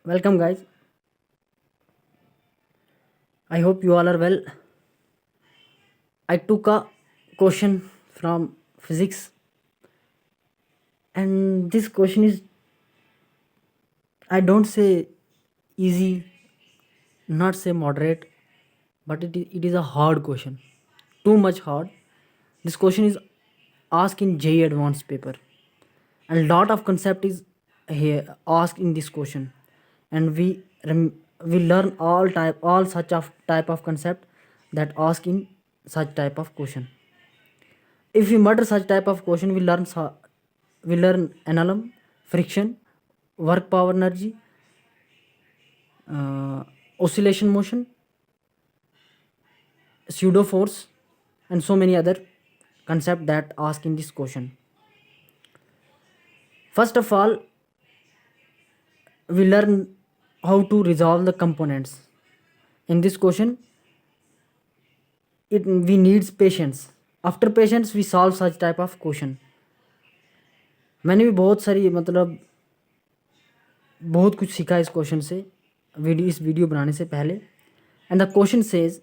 Welcome, guys. I hope you all are well. I took a question from physics, and this question is, I don't say easy, not say moderate, but it is a hard question. Too much hard. This question is asked in JEE advanced paper, and lot of concept is here asked in this question, and we learn all such of type of concept that ask in such type of question. If we murder such type of question, we learn NLM, friction, work power energy, oscillation motion, pseudo force, and so many other concept that ask in this question. First of all, we learn how to resolve the components. In this question, we needs patience. After patience, we solve such type of question. मैंने भी बहुत सारी बहुत कुछ सीखा इस question से, इस वीडियो बनाने से पहले. And the question says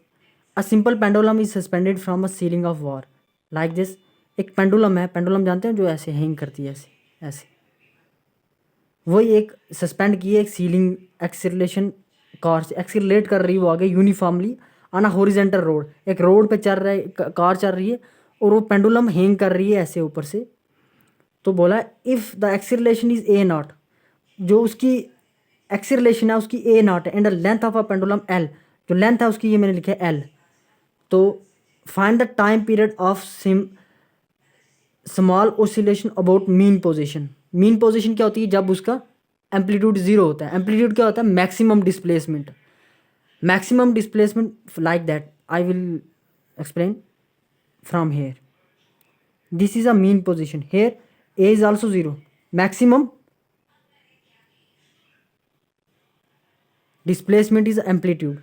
a simple pendulum is suspended from a ceiling of war like this. एक पेंडुलम है, पेंडुलम जानते हैं जो ऐसे हैंग करती है, ऐसे ऐसे. वही एक सस्पेंड की है एक सीलिंग एक्सीलरेशन कार से, एक्सीलरेट कर रही है वो आगे uniformly on a horizontal road. एक रोड पे चल रहा है, कार चल रही है और वो पेंडुलम हैंग कर रही है ऐसे ऊपर से. तो बोला if the acceleration is a not, जो उसकी एक्सीलरेशन है उसकी ए नॉट है, and the length of a pendulum L, जो लेंथ है उसकी ये मैंने लिखा है एल. तो find the time period of small oscillation about mean position. Mean position क्या होती है? जब उसका एम्पलीट्यूड जीरो होता है. एम्पलीट्यूड क्या होता है? Maximum displacement. Maximum displacement like that I will explain from here. This is a mean position. Here A is also zero. Maximum displacement is amplitude.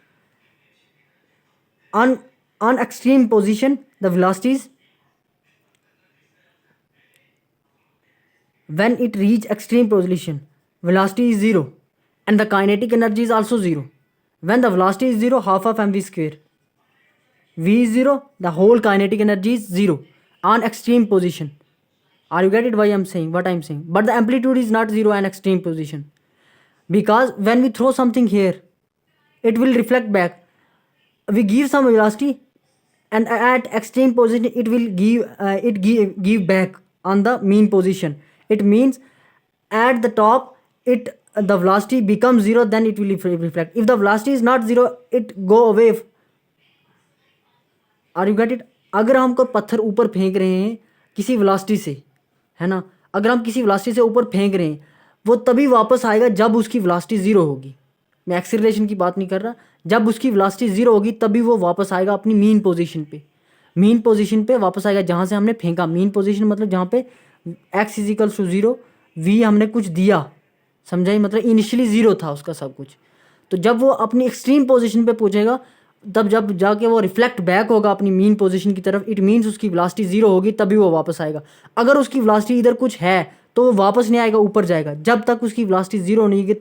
On extreme position, the velocities, when it reach extreme position, velocity is zero and the kinetic energy is also zero. When the velocity is zero, half of mv square, v is zero, the whole kinetic energy is zero on extreme position. Are you get it why I'm saying what I'm saying? But the amplitude is not zero on extreme position, because when we throw something here, it will reflect back. We give some velocity and at extreme position it will give back on the mean position. It means at the top the velocity becomes zero, then it will reflect. If the velocity is not zero, it go away. Are you get it? अगर हम कोई पत्थर ऊपर फेंक रहे हैं किसी velocity से, है ना, अगर हम किसी वेलोसिटी से ऊपर फेंक रहे हैं, वो तभी वापस आएगा जब उसकी वेलोसिटी ज़ीरो होगी. मैं एक्सीलरेशन की बात नहीं कर रहा. जब उसकी वेलोसिटी ज़ीरो होगी तभी वो वापस आएगा अपनी मीन पोजीशन पे. मीन पोजीशन पे वापस आएगा जहाँ से हमने फेंका. मीन पोजीशन मतलब जहाँ पे X equals to zero, we हमने कुछ दिया, समझाई, मतलब इनिशियली ज़ीरो था उसका सब कुछ. तो जब वो अपनी एक्सट्रीम पोजीशन पे पहुँचेगा, तब जब जाके वो रिफ्लेक्ट बैक होगा अपनी मीन पोजीशन की तरफ, इट मीन्स उसकी वेलोसिटी ज़ीरो होगी तभी वो वापस आएगा. अगर उसकी वेलोसिटी इधर कुछ है तो वो वापस नहीं आएगा, ऊपर जाएगा. जब तक उसकी वेलोसिटी ज़ीरो नहीं होगी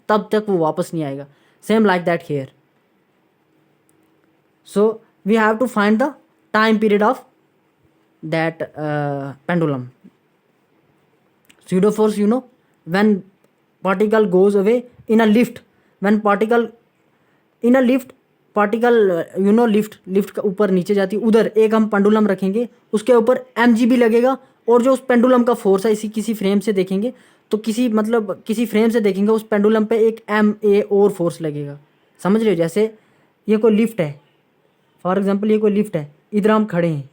तब तक वो वापस नहीं आएगा. Same like that here. So we have to find the time period of that pendulum. Pseudo force, you know, when particle goes away in a lift, when particle in a lift, particle you know lift का ऊपर नीचे जाती है, उधर एक हम pendulum रखेंगे, उसके ऊपर mg भी लगेगा, और जो उस पेंडुलम का फोर्स है, इसी किसी फ्रेम से देखेंगे तो किसी फ्रेम से देखेंगे उस पेंडुलम पे एक ma और फोर्स लगेगा. समझ रहे हो? जैसे ये कोई लिफ्ट है, फॉर एग्जांपल ये कोई लिफ्ट है, इधर हम खड़े हैं,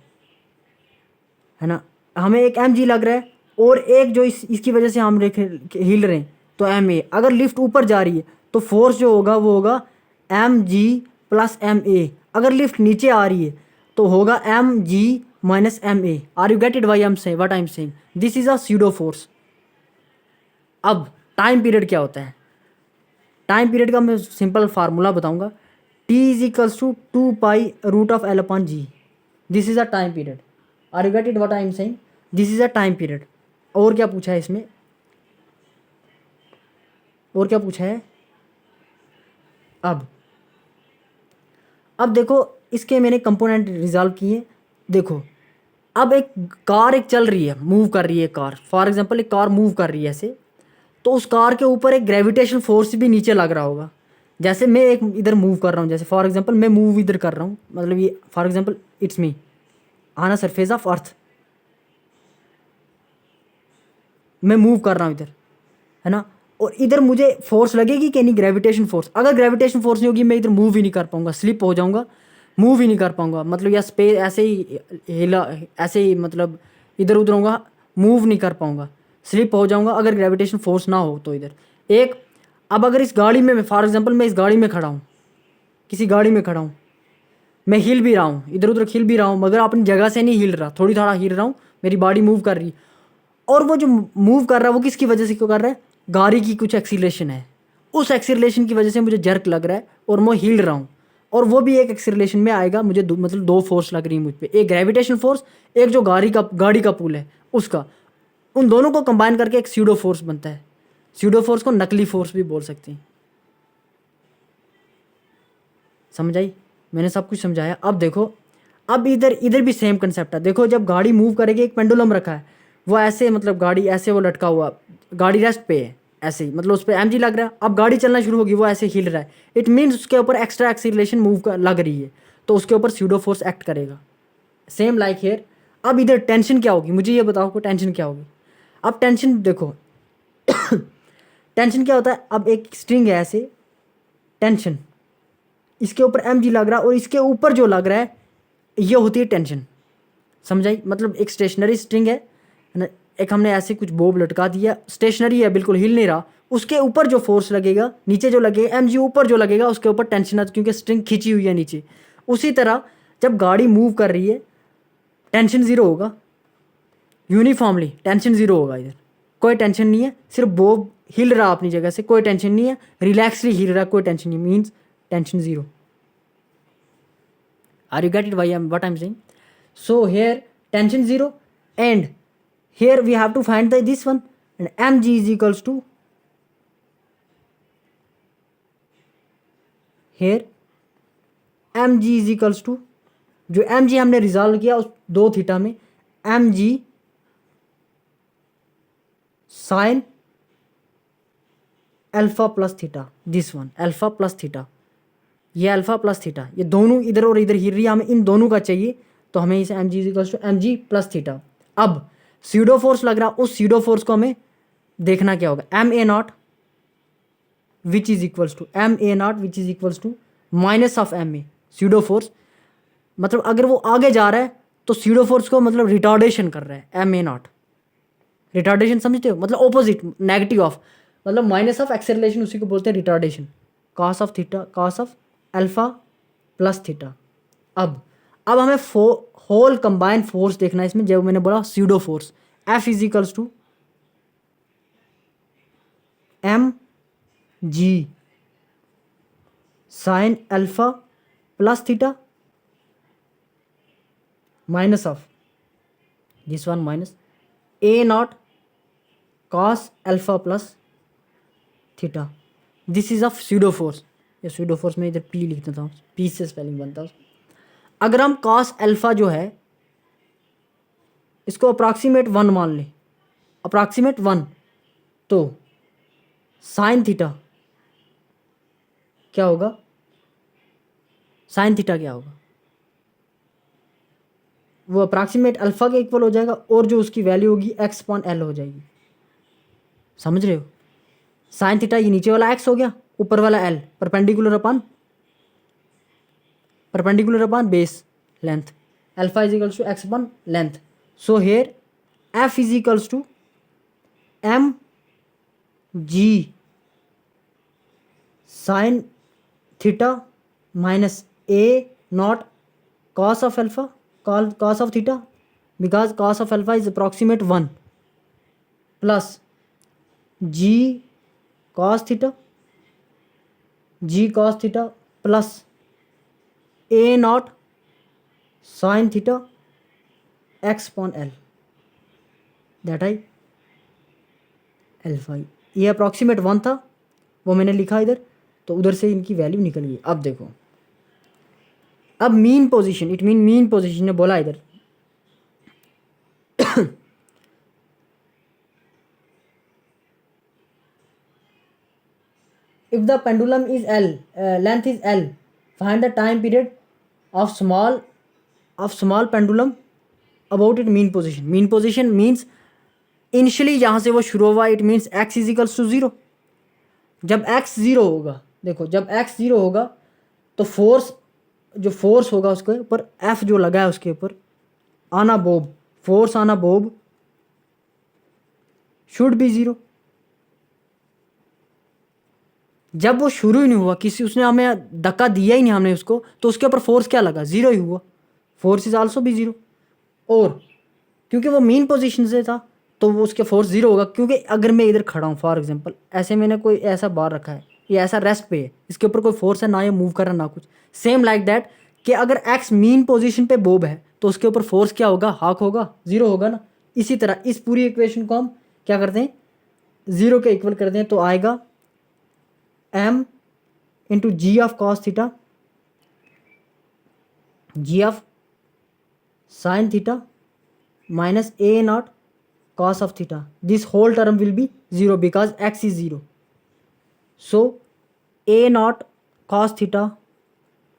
है ना, हमें एक mg लग रहा है और एक जो इसकी वजह से हम हिल रहे हैं तो ma. अगर लिफ्ट ऊपर जा रही है तो फोर्स जो होगा वो होगा mg प्लस ma. अगर लिफ्ट नीचे आ रही है तो होगा mg minus ma. Are you get it why what I am saying? This is a pseudo force. अब टाइम पीरियड क्या होता है? टाइम पीरियड का मैं सिंपल फार्मूला बताऊंगा. t is equals to 2 pi root of L upon G. This is a time period. Are you get it what I am saying? This is a time period. और क्या पूछा है इसमें? और क्या पूछा है? अब देखो इसके मैंने कंपोनेंट रिजॉल्व किए। देखो अब एक कार एक चल रही है, मूव कर रही है कार, फॉर एग्जांपल एक कार मूव कर रही है ऐसे, तो उस कार के ऊपर एक ग्रेविटेशन फोर्स भी नीचे लग रहा होगा। जैसे मैं एक इधर मूव कर रहा हूँ, जैसे फॉर एग्जांपल मैं मूव इधर कर रहा हूँ, मतलब ये for example it's me on a surface of earth, मैं मूव कर रहा हूँ इधर, है ना, और इधर मुझे फोर्स लगेगी कि नहीं, ग्रेविटेशन फोर्स। अगर ग्रेविटेशन फोर्स नहीं होगी मैं इधर मूव ही नहीं कर पाऊंगा, स्लिप हो जाऊंगा, मूव ही नहीं कर पाऊंगा, मतलब या स्पेस ऐसे ही हिला, ऐसे ही मतलब इधर उधर होगा, मूव नहीं कर पाऊंगा, स्लिप हो जाऊंगा अगर ग्रेविटेशन फोर्स ना हो तो इधर एक। अब अगर इस गाड़ी में फॉर एग्जांपल मैं इस गाड़ी में खड़ा हूँ, किसी गाड़ी में खड़ा हूँ, मैं हिल भी रहा हूँ, इधर उधर हिल भी रहा हूँ, मगर अपनी जगह से नहीं हिल रहा, थोड़ी थोड़ा हिल रहा हूँ, मेरी बॉडी मूव कर रही है। और वो जो मूव कर रहा है वो किसकी वजह से क्यों कर रहा है, गाड़ी की कुछ एक्सीलरेशन है, उस एक्सीलरेशन की वजह से मुझे जर्क लग रहा है और मैं हिल रहा हूँ, और वो भी एक एक्सीलरेशन में आएगा मुझे, मतलब दो फोर्स लग रही है मुझ पे, एक ग्रेविटेशन फोर्स, एक जो गाड़ी का पुल है उसका, उन दोनों को कंबाइन करके एक स्यूडो फोर्स बनता है। स्यूडो फोर्स को नकली फोर्स भी बोल सकते हैं। समझ आई, मैंने सब कुछ समझाया। अब देखो अब इधर इधर भी सेम कंसेप्ट है। देखो जब गाड़ी मूव करेगी, एक पेंडुलम रखा है, वो ऐसे मतलब गाड़ी ऐसे वो लटका हुआ, गाड़ी रेस्ट पे है ऐसे ही, मतलब उस पर एमजी लग रहा है, अब गाड़ी चलना शुरू होगी वो ऐसे हिल रहा है, इट मीन्स उसके ऊपर एक्स्ट्रा एक्सीलरेशन लग रही है, तो उसके ऊपर स्यूडो फोर्स एक्ट करेगा। Same like here. अब इधर टेंशन क्या होगी, मुझे ये बताओ को टेंशन क्या होगी। अब टेंशन देखो टेंशन क्या होता है, अब एक स्ट्रिंग है ऐसे, टेंशन, इसके ऊपर एम जी लग रहा है और इसके ऊपर जो लग रहा है ये होती है टेंशन। समझाई, मतलब एक स्टेशनरी स्ट्रिंग है ना, एक हमने ऐसे कुछ बोब लटका दिया, स्टेशनरी है बिल्कुल हिल नहीं रहा, उसके ऊपर जो फोर्स लगेगा, नीचे जो लगेगा एम जी ऊपर जो लगेगा उसके ऊपर टेंशन है, क्योंकि स्ट्रिंग खींची हुई है नीचे। उसी तरह जब गाड़ी मूव कर रही है टेंशन ज़ीरो होगा, यूनिफॉर्मली टेंशन ज़ीरो होगा, इधर कोई टेंशन नहीं है, सिर्फ बोब हिल रहा अपनी जगह से, कोई टेंशन नहीं है, रिलैक्सली हिल रहा, कोई टेंशन नहीं, means tension zero. Are you get it? Why what I'm saying? So here tension zero, and here we have to find this one, and mg is equals to, here mg is equals to, जो mg हमने resolve किया उस दो theta में, mg sign alpha plus theta, this one alpha plus theta, ये alpha plus theta, ये दोनों इधर और इधर हिल रही है, हमें इन दोनों का चाहिए, तो हमें इसे M G equals to M G plus theta. अब सीडो फोर्स लग रहा, उस सीडो फोर्स को हमें देखना क्या होगा, M A naught which is equals to M A naught which is equals to minus of M A, pseudo force, मतलब अगर वो आगे जा रहा है तो सीडो फोर्स को मतलब रिटार्डेशन कर रहा है, एम ए नॉट, रिटार्डेशन समझते हो, मतलब ऑपोजिट, नेगेटिव ऑफ, मतलब माइनस ऑफ एक्सेलरेशन, उसी को बोलते हैं retardation, cos of theta, cos of alpha plus theta. अब हमें होल कंबाइंड फोर्स देखना है इसमें, जब मैंने बोला pseudo force, F is equals to M G sine alpha plus theta minus of this one minus A naught cos alpha plus theta, this is of pseudo force. ये pseudo force में इधर P लिख देता हूँ, P से spelling बनता है। अगर हम कॉस अल्फा जो है इसको अप्रॉक्सीमेट वन मान लें, अप्रॉक्सीमेट वन, तो साइन थीटा क्या होगा, साइन थीटा क्या होगा, वो अप्रॉक्सीमेट अल्फा के इक्वल हो जाएगा, और जो उसकी वैल्यू होगी एक्स अपॉन एल हो जाएगी। समझ रहे हो, साइन थीटा ये नीचे वाला एक्स हो गया, ऊपर वाला L, perpendicular upon base length, alpha is equals to X upon length. So here F is equals to M G sine theta minus A naught cos of alpha, cos of theta, because cos of alpha is approximate 1, plus g cos theta plus a naught sin theta x upon l, that I alpha, ये approximate 1 था, वो मैंने लिखा इधर, तो उधर से इनकी वैल्यू निकल गई। अब देखो, अब mean position, it mean mean position ने बोला इधर if the pendulum is L, length is L, find the time period of small pendulum about its mean position. Mean position means initially जहाँ से वो शुरू हुआ, it means x is equals to 0। जब x 0 होगा, देखो जब x 0 होगा तो फोर्स होगा उसके ऊपर, F जो लगा है उसके ऊपर, आना बोब, फोर्स आना बोब शुड बी 0। जब वो शुरू ही नहीं हुआ, उसने हमें धक्का दिया ही नहीं हमने उसको, तो उसके ऊपर फोर्स क्या लगा, 0 ही हुआ, फोर्स इज आल्सो भी 0। और क्योंकि वो मीन पोजीशन से था तो वो उसके फोर्स 0 होगा। क्योंकि अगर मैं इधर खड़ा हूँ फॉर एग्जांपल, ऐसे मैंने कोई ऐसा बार रखा है, ये ऐसा रेस्ट पे है, इसके ऊपर कोई फोर्स है ना, ये मूव कर रहा ना कुछ। सेम लाइक दैट कि अगर एक्स मीन पोजीशन पे बोब है तो उसके ऊपर फोर्स क्या होगा, हाक होगा, 0 होगा ना। इसी तरह इस पूरी इक्वेशन को हम क्या करते हैं, 0 के इक्वल करते हैं, तो आएगा m into G of cos theta, G of sine theta minus a naught cos of theta. This whole term will be 0 because x is 0. So a naught cos theta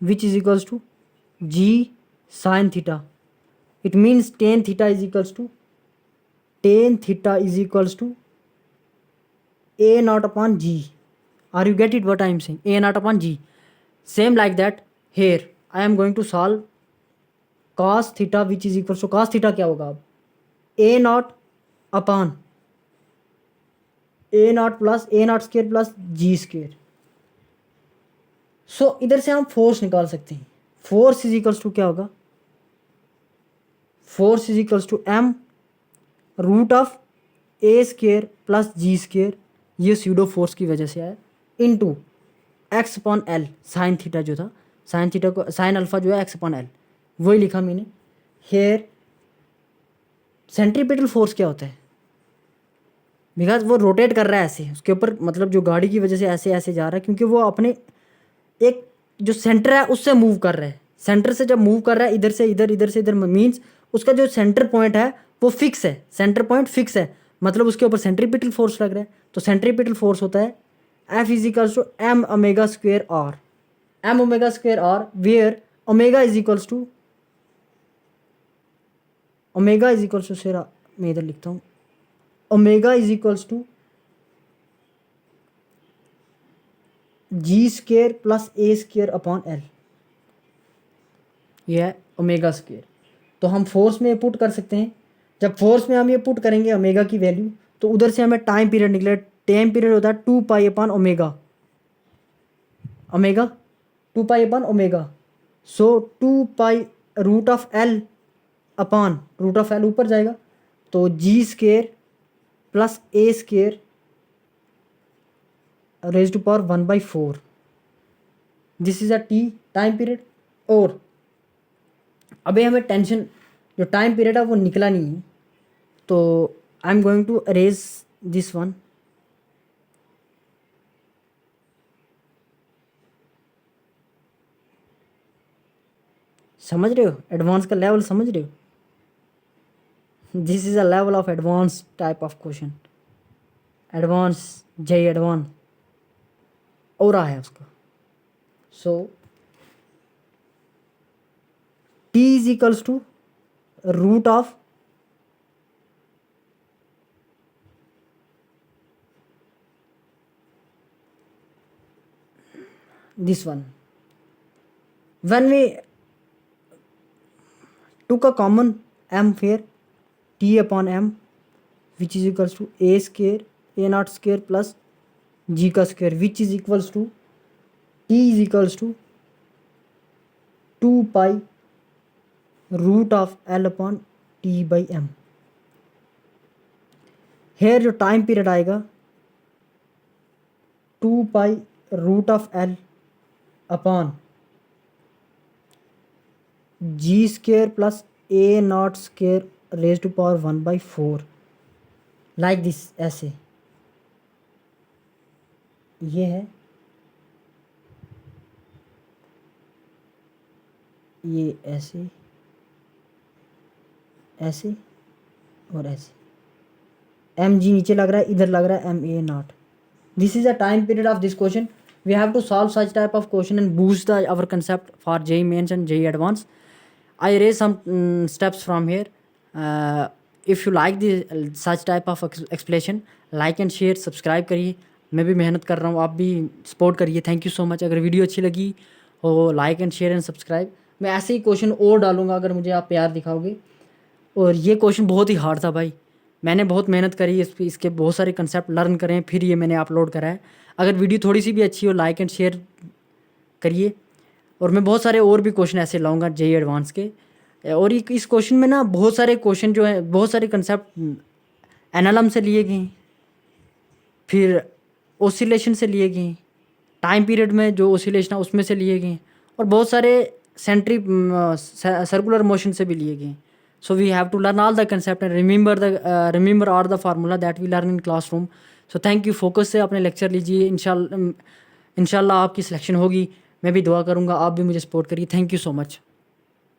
which is equals to g sin theta. It means tan theta is equals to a naught upon g. Are you get it what I am saying? A naught upon g. Same like that here I am going to solve cos theta which is equals to, cos theta क्या होगा अब, a naught upon a naught plus a naught square plus g square. So इधर से हम force निकाल सकते हैं। Force is equals to क्या होगा, force is equals to m root of a square plus g square, ये स्यूडो फोर्स की वजह से आया, into x upon l, sine theta जो था, साइन थीटा को, साइन अल्फा जो है x अपॉन l, वही लिखा मैंने। हेयर सेंट्रीपिटल फोर्स क्या होता है, बिकॉज वो रोटेट कर रहा है ऐसे उसके ऊपर, मतलब जो गाड़ी की वजह से ऐसे ऐसे जा रहा है, क्योंकि वो अपने एक जो सेंटर है उससे मूव कर रहा है। सेंटर से जब मूव कर रहा है इधर से इधर, इधर से इधर, मीन्स उसका जो सेंटर पॉइंट है वो फिक्स है, सेंटर पॉइंट फिक्स है, मतलब उसके ऊपर सेंट्रीपिटल फोर्स लग रहा है। तो सेंट्रीपिटल फोर्स होता है F is equals to m omega square r, m omega square r, where omega is equals to, omega is equals to, सेरा मैं इधर लिखता हूँ, omega is equals to g square plus a square upon l, यह है omega square. तो हम force में पुट कर सकते हैं, जब फोर्स में हम ये पुट करेंगे ओमेगा की वैल्यू, तो उधर से हमें टाइम पीरियड निकले, टाइम पीरियड होता है 2 pi upon omega, omega 2 pi upon omega. So 2 pi root of L upon root of l ऊपर जाएगा, तो g square plus a square raise to power 1/4, this is a t time period. और अभी हमें tension, जो time period है वो निकला नहीं है, तो I am going to arrange this one. समझ रहे हो एडवांस का लेवल, समझ रहे हो, this is a level of advance type of question, advance J advance और रहा है उसका। So t is equals to root of this one. When we took a common m here, t upon m which is equals to a square, a naught square plus g का square, which is equals to t is equals to 2 pi root of l upon t by m। here जो time period आएगा 2 pi root of l upon G square plus A naught square raise to power 1/4, like this, ऐसे ये है ये ऐसे ऐसे और ऐसे, एम जी नीचे लग रहा है, इधर लग रहा है M A naught. This is a time period of this question. We have to solve such type of question and boost our concept for JEE Mains and JEE Advanced. I raise some steps from here. If you like the such type of explanation, like and share, subscribe करिए. मैं भी मेहनत कर रहा हूँ, आप भी support करिए. Thank you so much. अगर वीडियो अच्छी लगी हो, like and share and subscribe. मैं ऐसे ही क्वेश्चन और डालूंगा अगर मुझे आप प्यार दिखाओगे. और ये क्वेश्चन बहुत ही हार्ड था भाई, मैंने बहुत मेहनत करी इसके बहुत सारे कंसेप्ट लर्न करें, फिर ये मैंने अपलोड करा है. अगर वीडियो थोड़ी सी भी अच्छी हो, लाइक एंड शेयर करिए. और मैं बहुत सारे और भी क्वेश्चन ऐसे लाऊंगा जेई एडवांस के. और इस क्वेश्चन में ना बहुत सारे क्वेश्चन जो है, बहुत सारे कंसेप्ट एनएलएम से लिए गए, फिर ओसिलेशन से लिए गए, टाइम पीरियड में जो ओसिलेशन है उसमें से लिए गए, और बहुत सारे सर्कुलर मोशन से भी लिए गए. So we have to learn all the concept and remember all the formula that we learn in classroom. So thank you. Focus से अपने लेक्चर लीजिए. इंशाल्लाह आपकी सिलेक्शन होगी. मैं भी दुआ करूँगा, आप भी मुझे सपोर्ट करिए. Thank you so much.